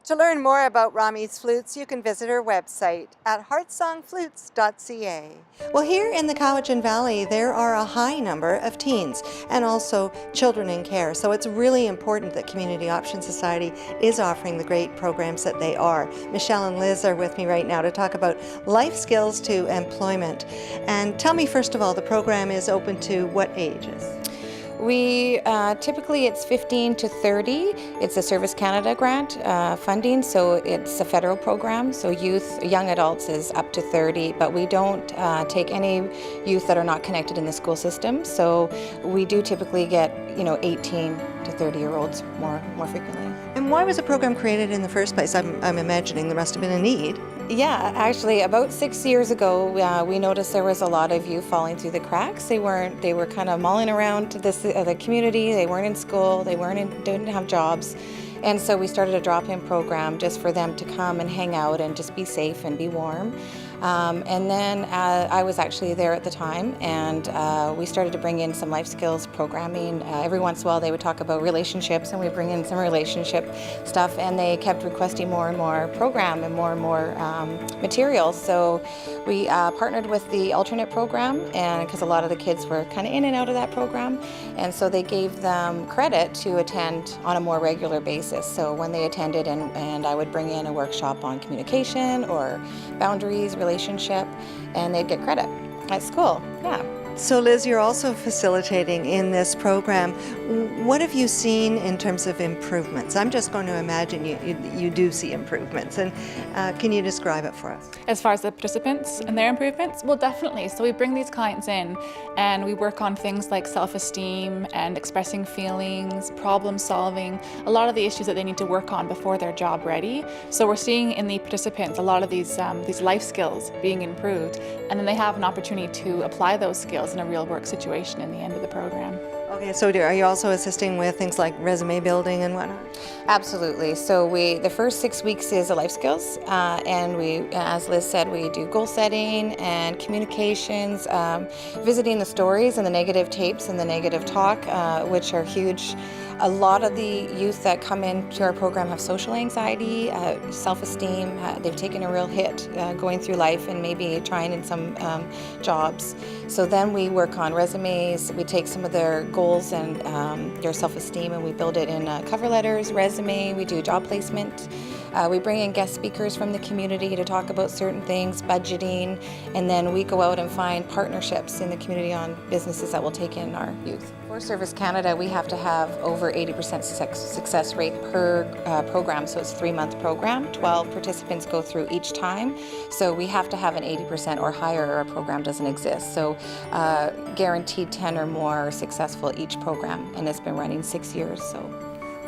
To learn more about Rami's Flutes, you can visit her website at heartsongflutes.ca. Well, here in the Cowichan Valley, there are a high number of teens and also children in care. So it's really important that Community Option Society is offering the great programs that they are. Michelle and Liz are with me right now to talk about life skills to employment. And tell me, first of all, the program is open to what ages? We typically it's 15 to 30. It's a Service Canada grant funding, so it's a federal program. So young adults is up to 30, but we don't take any youth that are not connected in the school system. So we do typically get 18 to 30-year-olds more frequently. And why was the program created in the first place? I'm imagining there must have been a need. Yeah, actually, about 6 years ago, we noticed there was a lot of youth falling through the cracks. They were kind of mulling around the community. They weren't in school. They didn't have jobs. And so we started a drop-in program just for them to come and hang out and just be safe and be warm. And then I was actually there at the time, and we started to bring in some life skills programming. Every once in a while they would talk about relationships, and we bring in some relationship stuff, and they kept requesting more and more program and more materials. So we partnered with the alternate program, and because a lot of the kids were kind of in and out of that program, and so they gave them credit to attend on a more regular basis. So when they attended, and I would bring in a workshop on communication or boundaries, relationship, and they'd get credit at school. Yeah. So Liz, you're also facilitating in this program. What have you seen in terms of improvements? I'm just going to imagine you do see improvements, and can you describe it for us? As far as the participants and their improvements? Well, definitely. So we bring these clients in and we work on things like self-esteem and expressing feelings, problem solving, a lot of the issues that they need to work on before they're job ready. So we're seeing in the participants a lot of these life skills being improved, and then they have an opportunity to apply those skills in a real work situation in the end of the program. Okay, so are you also assisting with things like resume building and whatnot? Absolutely. So the first 6 weeks is a life skills, and we, as Liz said, we do goal setting and communications, visiting the stories and the negative tapes and the negative talk, which are huge. A lot of the youth that come into our program have social anxiety, self-esteem. They've taken a real hit going through life and maybe trying in some jobs. So then we work on resumes. We take some of their goals and their self-esteem, and we build it in cover letters, resume. We do job placement. We bring in guest speakers from the community to talk about certain things, budgeting, and then we go out and find partnerships in the community on businesses that will take in our youth. For Service Canada, we have to have over 80% success rate per program, so it's a 3-month program. 12 participants go through each time, so we have to have an 80% or higher, or our program doesn't exist. So guaranteed 10 or more are successful each program, and it's been running 6 years. So.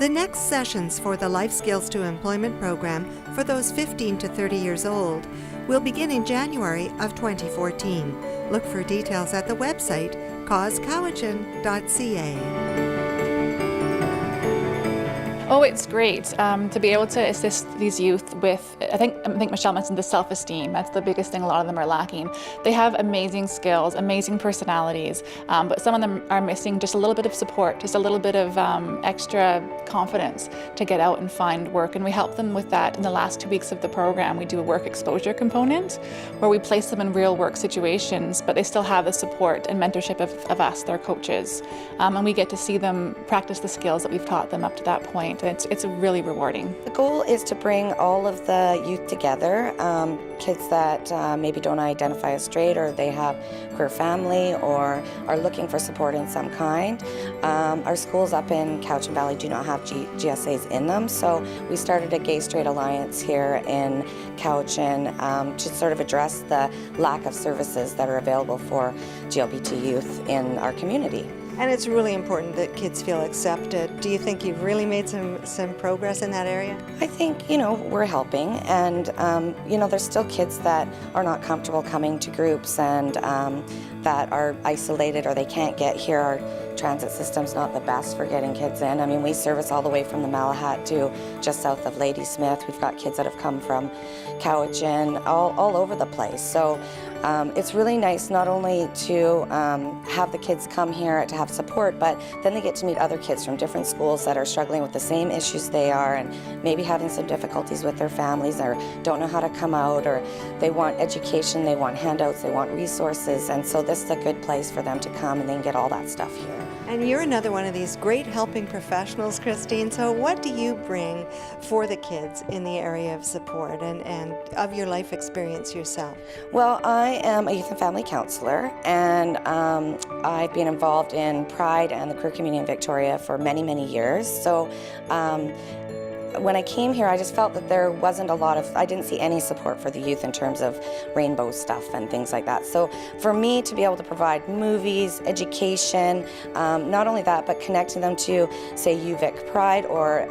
The next sessions for the Life Skills to Employment program for those 15 to 30 years old will begin in January of 2014. Look for details at the website causecowichan.ca. Oh, it's great to be able to assist these youth with, I think Michelle mentioned the self-esteem. That's the biggest thing a lot of them are lacking. They have amazing skills, amazing personalities, but some of them are missing just a little bit of support, just a little bit of extra confidence to get out and find work. And we help them with that in the last 2 weeks of the program. We do a work exposure component where we place them in real work situations, but they still have the support and mentorship of us, their coaches. And we get to see them practice the skills that we've taught them up to that point. It's really rewarding. The goal is to bring all of the youth together, kids that maybe don't identify as straight, or they have queer family, or are looking for support in some kind. Our schools up in Cowichan Valley do not have GSAs in them, so we started a Gay-Straight Alliance here in Cowichan to sort of address the lack of services that are available for GLBT youth in our community. And it's really important that kids feel accepted. Do you think you've really made some progress in that area? I think, we're helping, and, there's still kids that are not comfortable coming to groups, and that are isolated, or they can't get here. Our transit system's not the best for getting kids in. I mean, we service all the way from the Malahat to just south of Ladysmith. We've got kids that have come from Cowichan, all over the place. So it's really nice not only to have the kids come here to have support, but then they get to meet other kids from different schools that are struggling with the same issues they are and maybe having some difficulties with their families or don't know how to come out, or they want education, they want handouts, they want resources, and so this is a good place for them to come and they can get all that stuff here. And you're another one of these great helping professionals, Christine. So what do you bring for the kids in the area of support and of your life experience yourself? Well, I am a youth and family counselor, and I've been involved in Pride and the queer community in Victoria for many, many years. So when I came here, I just felt that there wasn't I didn't see any support for the youth in terms of rainbow stuff and things like that. So for me to be able to provide movies, education, not only that, but connecting them to, say, UVic Pride or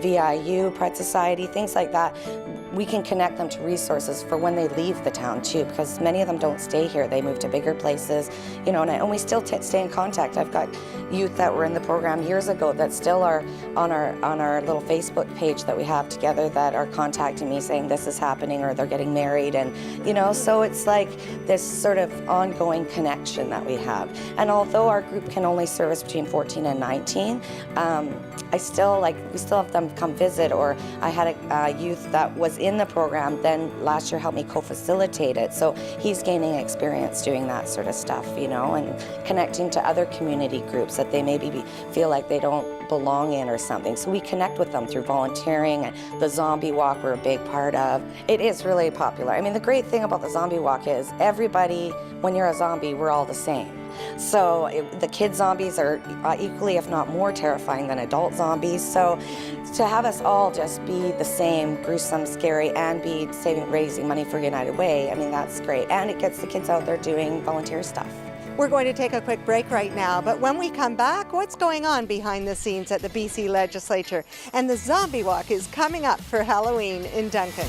VIU, Pride Society, things like that, we can connect them to resources for when they leave the town too, because many of them don't stay here. They move to bigger places, you know, and we still stay in contact. I've got youth that were in the program years ago that still are on our little Facebook page that we have together that are contacting me saying this is happening or they're getting married, and you know, so it's like this sort of ongoing connection that we have. And although our group can only service between 14 and 19, we still have them come visit, or I had a youth that was in the program then last year helped me co-facilitate it, so he's gaining experience doing that sort of stuff, you know, and connecting to other community groups that they maybe feel like they don't belong in or something. So we connect with them through volunteering, and the zombie walk we're a big part of. It is really popular. I mean, the great thing about the zombie walk is everybody, when you're a zombie, we're all the same. So the kid zombies are equally, if not more, terrifying than adult zombies. So to have us all just be the same, gruesome, scary, and be raising money for United Way, I mean, that's great. And it gets the kids out there doing volunteer stuff. We're going to take a quick break right now, but when we come back, what's going on behind the scenes at the BC Legislature? And the Zombie Walk is coming up for Halloween in Duncan.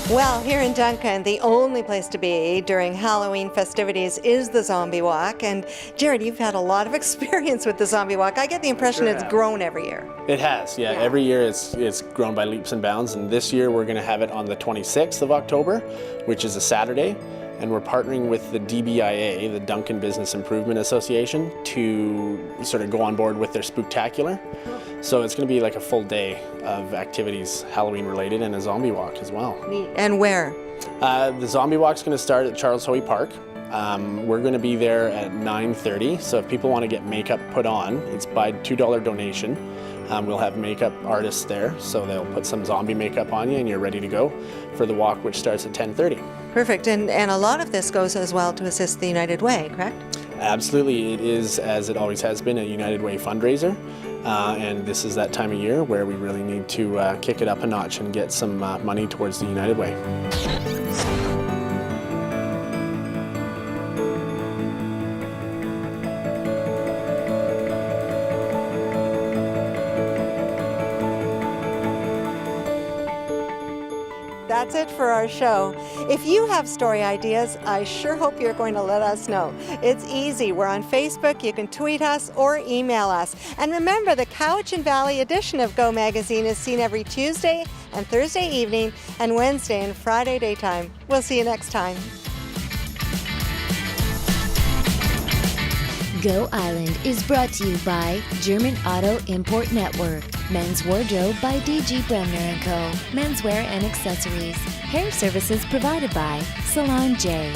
Well, here in Duncan, the only place to be during Halloween festivities is the Zombie Walk. And Jared, you've had a lot of experience with the Zombie Walk. I get the impression it's grown every year. It has, yeah. Every year it's grown by leaps and bounds. And this year we're going to have it on the 26th of October, which is a Saturday. And we're partnering with the DBIA, the Duncan Business Improvement Association, to sort of go on board with their Spooktacular. So it's going to be like a full day of activities, Halloween related, and a zombie walk as well. Neat. And where? The zombie walk's going to start at Charles Hoey Park. We're going to be there at 9:30. So if people want to get makeup put on, it's by $2 donation. We'll have makeup artists there, so they'll put some zombie makeup on you and you're ready to go for the walk, which starts at 10:30. Perfect. And a lot of this goes as well to assist the United Way, correct? Absolutely. It is, as it always has been, a United Way fundraiser. And this is that time of year where we really need to kick it up a notch and get some money towards the United Way. That's it for our show. If you have story ideas, I sure hope you're going to let us know. It's easy. We're on Facebook. You can tweet us or email us. And remember, the Cowichan Valley edition of Go Magazine is seen every Tuesday and Thursday evening and Wednesday and Friday daytime. We'll see you next time. Go Island is brought to you by German Auto Import Network, Men's Wardrobe by DG Bremner & Co., Menswear and Accessories, Hair Services provided by Salon J,